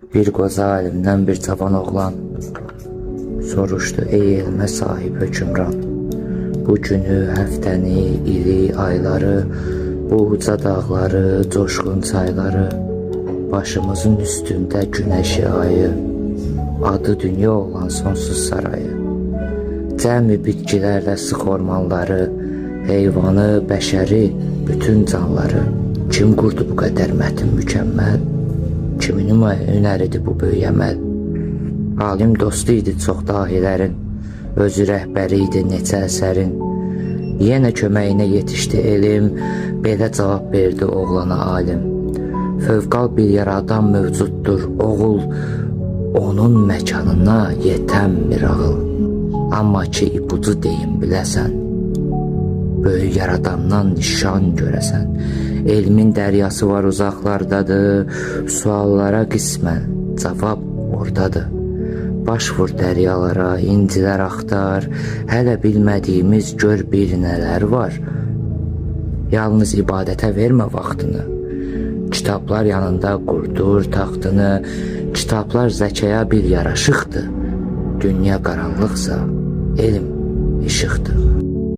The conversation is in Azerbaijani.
Bir qoca alimdən bir cavan oğlan soruşdu: ey elmə sahib hökümran, bu günü, həftəni, ili, ayları, bu uca dağları, coşqun çayları, başımızın üstündə günəşi, ayı, adı dünya olan sonsuz sarayı, cəmi bitkilərlə sıx ormanları, heyvanı, bəşəri, bütün canları, kim qurdu bu qədər mətin mükəmməl? Kimin hünəridir bu böyük əməl? Alim dostu idi çox dahilərin, özü rəhbəri idi neçə əsərin. Yenə köməyinə yetişdi elm, belə cavab verdi oğlana alim: fövqal bir yaradan mövcuddur oğul, onun məkanına yetənmir ağıl. Amma ki ipucu deyim biləsən, böyük yaradandan nişan görəsən. Elmin dəryası var uzaqlardadır, suallara qismən cavab oradadır. Baş vur dəryalara, incilər axtar, hələ bilmədiyimiz gör bir nələr var. Yalnız ibadətə vermə vaxtını, kitablar yanında qurdur taxtını, kitablar zəkaya bir yaraşıqdır, dünya qaranlıqsa elm işıqdır.